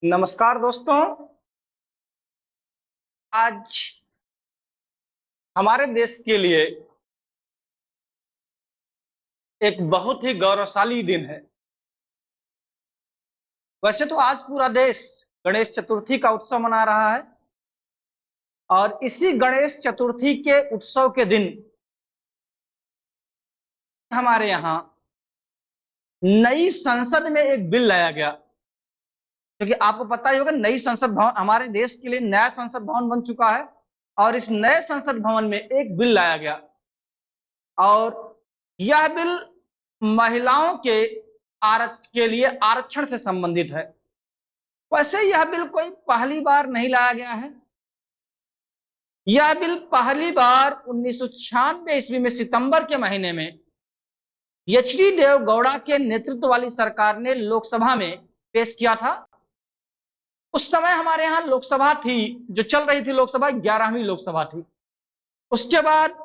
नमस्कार दोस्तों। आज हमारे देश के लिए एक बहुत ही गौरवशाली दिन है। वैसे तो आज पूरा देश गणेश चतुर्थी का उत्सव मना रहा है और इसी गणेश चतुर्थी के उत्सव के दिन हमारे यहाँ नई संसद में एक बिल लाया गया। क्योंकि आपको पता ही होगा, नई संसद भवन हमारे देश के लिए नया संसद भवन बन चुका है और इस नए संसद भवन में एक बिल लाया गया और यह बिल महिलाओं के लिए आरक्षण से संबंधित है। वैसे यह बिल कोई पहली बार नहीं लाया गया है। यह बिल पहली बार 1996 ईस्वी में सितंबर के महीने में एच.डी. देवगौड़ा के नेतृत्व वाली सरकार ने लोकसभा में पेश किया था। उस समय हमारे यहाँ लोकसभा थी, जो चल रही थी लोकसभा 11वीं लोकसभा थी। उसके बाद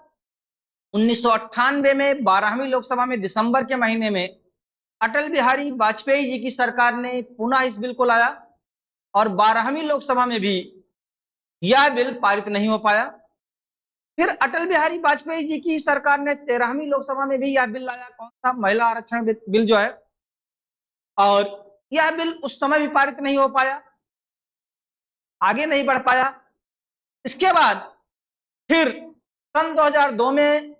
1998 में 12वीं लोकसभा में दिसंबर के महीने में अटल बिहारी वाजपेयी जी की सरकार ने पुनः इस बिल को लाया और 12वीं लोकसभा में भी यह बिल पारित नहीं हो पाया। फिर अटल बिहारी वाजपेयी जी की सरकार ने 13वीं लोकसभा में भी यह बिल लाया। कौन सा? महिला आरक्षण बिल जो है, और यह बिल उस समय भी पारित नहीं हो पाया, आगे नहीं बढ़ पाया। इसके बाद फिर सन 2002 में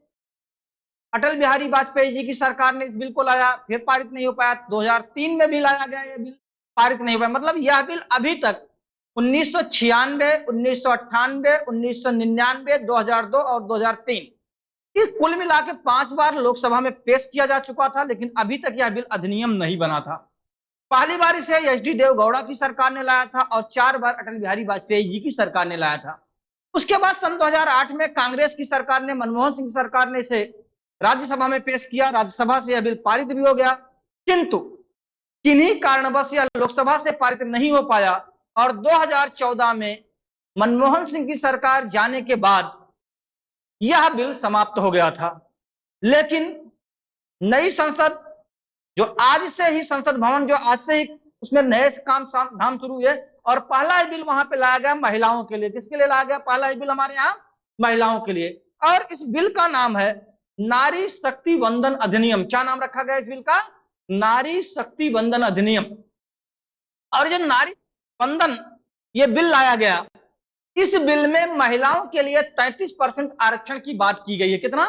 अटल बिहारी वाजपेयी जी की सरकार ने इस बिल को लाया, फिर पारित नहीं हो पाया। 2003 में भी लाया गया, यह बिल पारित नहीं हो पाया। मतलब यह बिल अभी तक 1996, 1998, 1999, 2002 और 2003 कुल मिला के 5 बार लोकसभा में पेश किया जा चुका था, लेकिन अभी तक यह बिल अधिनियम नहीं बना था। पहली बार इसे एच.डी. देवगौड़ा की सरकार ने लाया था और 4 बार अटल बिहारी वाजपेयी जी की सरकार ने लाया था। उसके बाद सन 2008 में कांग्रेस की सरकार ने, मनमोहन सिंह सरकार ने इसे राज्यसभा में पेश किया। राज्यसभा से यह बिल पारित भी हो गया, किंतु किन्हीं कारणवश यह लोकसभा से पारित नहीं हो पाया और 2014 में मनमोहन सिंह की सरकार जाने के बाद यह बिल समाप्त हो गया था। लेकिन नई संसद जो आज से ही संसद भवन जो आज से ही उसमें नए काम धाम शुरू हुए और पहला ही बिल वहां पे लाया गया महिलाओं के लिए। किसके लिए लाया गया पहला ही बिल? हमारे यहाँ महिलाओं के लिए। और इस बिल का नाम है नारी शक्ति वंदन अधिनियम। क्या नाम रखा गया इस बिल का? नारी शक्ति वंदन अधिनियम। और जो नारी वंदन ये बिल लाया गया, इस बिल में महिलाओं के लिए 33% आरक्षण की बात की गई है। कितना?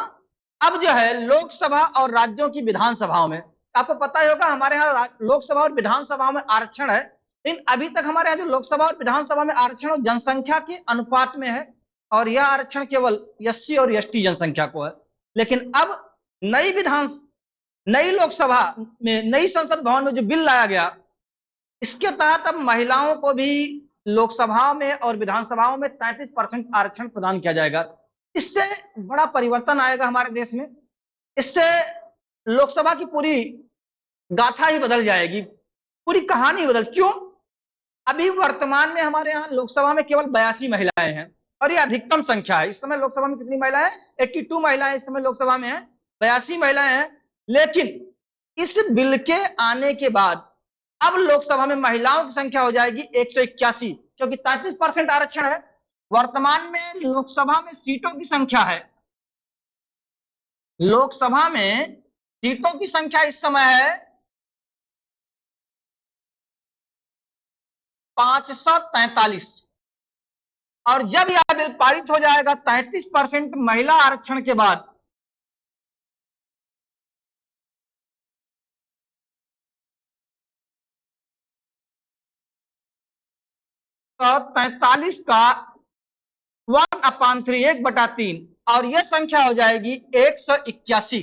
अब जो है लोकसभा और राज्यों की विधानसभाओं में, आपको पता ही होगा हमारे यहाँ लोकसभा और विधानसभा में आरक्षण है, लेकिन अभी तक हमारे यहाँ जो लोकसभा और विधानसभा में आरक्षण जनसंख्या के अनुपात में है और यह आरक्षण केवल एससी और एसटी जनसंख्या को है। लेकिन अब नई लोकसभा में, नई संसद भवन में जो बिल लाया गया, इसके तहत अब महिलाओं को भी लोकसभा में और विधानसभाओं में 33% आरक्षण प्रदान किया जाएगा। इससे बड़ा परिवर्तन आएगा हमारे देश में। इससे लोकसभा की पूरी गाथा ही बदल जाएगी, पूरी कहानी बदल। क्यों? अभी वर्तमान में हमारे यहाँ लोकसभा में केवल 82 महिलाएं हैं और ये अधिकतम संख्या है। इस समय लोकसभा में कितनी महिलाएं? 82 महिलाएं इस समय लोकसभा में है, 82 महिलाएं हैं। लेकिन इस बिल के आने के बाद अब लोकसभा में महिलाओं की संख्या हो जाएगी 181, क्योंकि 33% आरक्षण है। वर्तमान में लोकसभा में सीटों की संख्या है, लोकसभा में सीटों की संख्या इस समय है 543 और जब यह बिल पारित हो जाएगा 33% महिला आरक्षण के बाद, तो 43 का 1/3, 1/3 और यह संख्या हो जाएगी 181।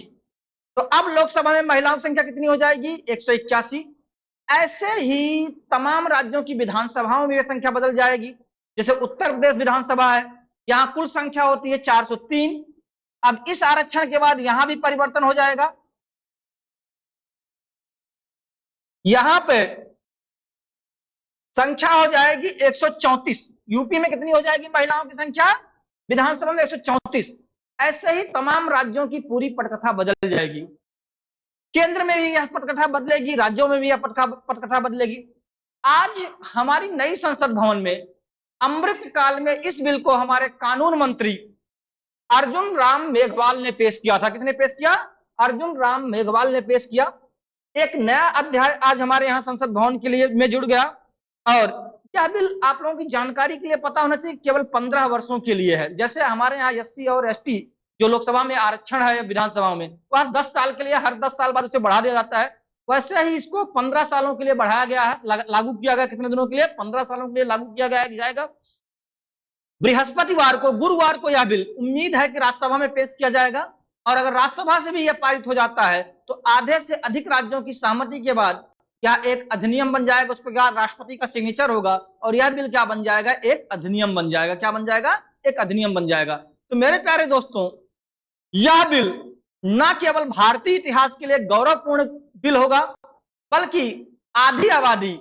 तो अब लोकसभा में महिलाओं की संख्या कितनी हो जाएगी? 181। ऐसे ही तमाम राज्यों की विधानसभाओं में यह संख्या बदल जाएगी। जैसे उत्तर प्रदेश विधानसभा है, यहां कुल संख्या होती है 403। अब इस आरक्षण के बाद यहां भी परिवर्तन हो जाएगा। यहां पे संख्या हो जाएगी 134। यूपी में कितनी हो जाएगी महिलाओं की संख्या विधानसभा में? 134। ऐसे ही तमाम राज्यों की पूरी पटकथा बदल जाएगी। केंद्र में भी यह पटकथा बदलेगी, राज्यों में भी यह पटकथा बदलेगी। आज हमारी नई संसद भवन में अमृत काल में इस बिल को हमारे कानून मंत्री अर्जुन राम मेघवाल ने पेश किया था। किसने पेश किया? अर्जुन राम मेघवाल ने पेश किया। एक नया अध्याय आज हमारे यहाँ संसद भवन के लिए में जुड़ गया। और यह बिल आप लोगों की जानकारी के लिए पता होना चाहिए केवल 15 वर्षों के लिए है। जैसे हमारे यहाँ एससी और एसटी जो लोकसभा में आरक्षण है विधानसभा में, वह 10 साल के लिए हर 10 साल बाद उसे बढ़ा दिया जाता है, वैसे ही इसको 15 सालों के लिए बढ़ाया गया है, लागू किया गया। कितने दिनों के लिए? 15 सालों के लिए लागू किया जाएगा। बृहस्पतिवार को, गुरुवार को यह बिल उम्मीद है कि राज्यसभा में पेश किया जाएगा। और अगर राज्यसभा से भी यह पारित हो जाता है तो आधे से अधिक राज्यों की सहमति के बाद यह एक अधिनियम बन जाएगा। उस पर राष्ट्रपति का सिग्नेचर होगा और यह बिल क्या बन जाएगा? एक अधिनियम बन जाएगा। क्या बन जाएगा? एक अधिनियम बन जाएगा। तो मेरे प्यारे दोस्तों, यह बिल न केवल भारतीय इतिहास के लिए गौरवपूर्ण बिल होगा, बल्कि आधी आबादी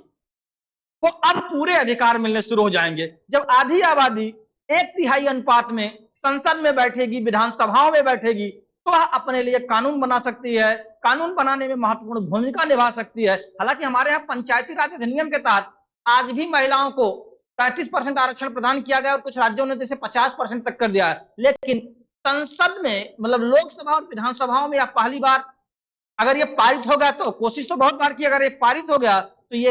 को अब पूरे अधिकार मिलने शुरू हो जाएंगे। जब आधी आबादी 1/3 अनुपात में संसद में बैठेगी, विधानसभाओं में बैठेगी, तो वह अपने लिए कानून बना सकती है, कानून बनाने में महत्वपूर्ण भूमिका निभा सकती है। हालांकि हमारे यहाँ पंचायती राज अधिनियम के तहत आज भी महिलाओं को 35% आरक्षण प्रदान किया गया और कुछ राज्यों ने इसे 50% तक कर दिया है। लेकिन संसद में, मतलब लोकसभा और विधानसभाओं में, यह पहली बार अगर ये पारित हो गया, तो कोशिश तो बहुत बार की, अगर ये पारित हो गया तो ये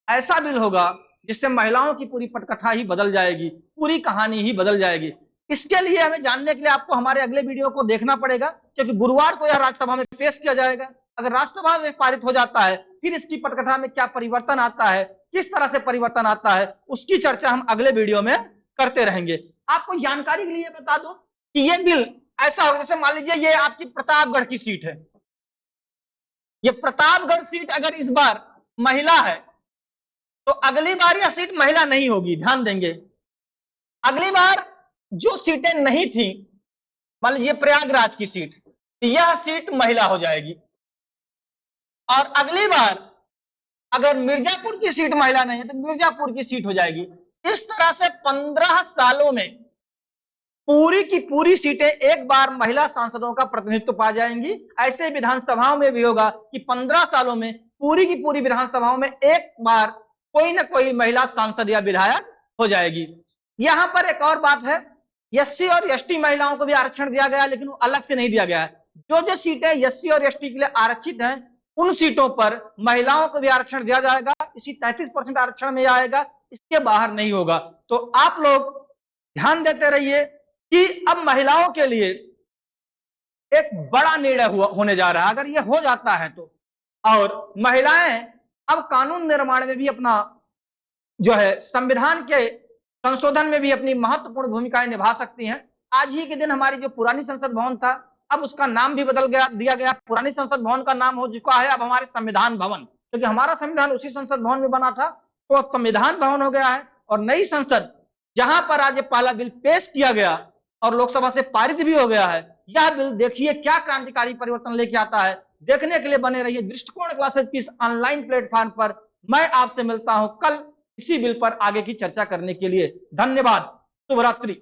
ऐसा बिल होगा जिससे महिलाओं की पूरी पटकथा ही बदल जाएगी, पूरी कहानी ही बदल जाएगी। इसके लिए हमें जानने के लिए आपको हमारे अगले वीडियो को देखना पड़ेगा, क्योंकि गुरुवार को यह राज्यसभा में पेश किया जाएगा। अगर राज्यसभा में पारित हो जाता है, फिर इसकी पटकथा में क्या परिवर्तन आता है, किस तरह से परिवर्तन आता है, उसकी चर्चा हम अगले वीडियो में करते रहेंगे। आपको जानकारी के लिए बता दूं कि यह बिल ऐसा होगा, जैसे मान लीजिए ये आपकी प्रतापगढ़ की सीट है। ये प्रतापगढ़ सीट अगर इस बार महिला है तो अगली बार यह सीट महिला नहीं होगी। ध्यान देंगे, अगली बार जो सीटें नहीं थी, मान लीजिए प्रयागराज की सीट, यह सीट महिला हो जाएगी। और अगली बार अगर मिर्जापुर की सीट महिला नहीं है तो मिर्जापुर की सीट हो जाएगी। इस तरह से 15 सालों में पूरी की पूरी सीटें एक बार महिला सांसदों का प्रतिनिधित्व पा जाएंगी। ऐसे विधानसभाओं में भी होगा कि 15 सालों में पूरी की पूरी विधानसभाओं में एक बार कोई ना कोई महिला सांसद या विधायक हो जाएगी। यहां पर एक और बात है, एससी और एसटी महिलाओं को भी आरक्षण दिया गया, लेकिन वो अलग से नहीं दिया गया है। जो सीटें एससी और एसटी के लिए आरक्षित हैं, उन सीटों पर महिलाओं को भी आरक्षण दिया जाएगा। इसी 33% आरक्षण में आएगा, इसके बाहर नहीं होगा। तो आप लोग ध्यान देते रहिए कि अब महिलाओं के लिए एक बड़ा निर्णय होने जा रहा है अगर ये हो जाता है तो। और महिलाएं अब कानून निर्माण में भी अपना जो है, संविधान के संशोधन में भी अपनी महत्वपूर्ण भूमिकाएं निभा सकती हैं। आज ही के दिन हमारी जो पुरानी संसद भवन था, अब उसका नाम भी बदल गया, दिया गया। पुरानी संसद भवन का नाम हो चुका है अब हमारे संविधान भवन, क्योंकि हमारा संविधान उसी संसद भवन में बना था, तो अब संविधान भवन हो गया है। और नई संसद जहां पर आज ये पहला बिल पेश किया गया और लोकसभा से पारित भी हो गया है, यह बिल देखिए क्या क्रांतिकारी परिवर्तन लेके आता है। देखने के लिए बने रहिए दृष्टिकोण क्लासेज की इस ऑनलाइन प्लेटफॉर्म पर। मैं आपसे मिलता हूं कल इसी बिल पर आगे की चर्चा करने के लिए। धन्यवाद, शुभ रात्रि।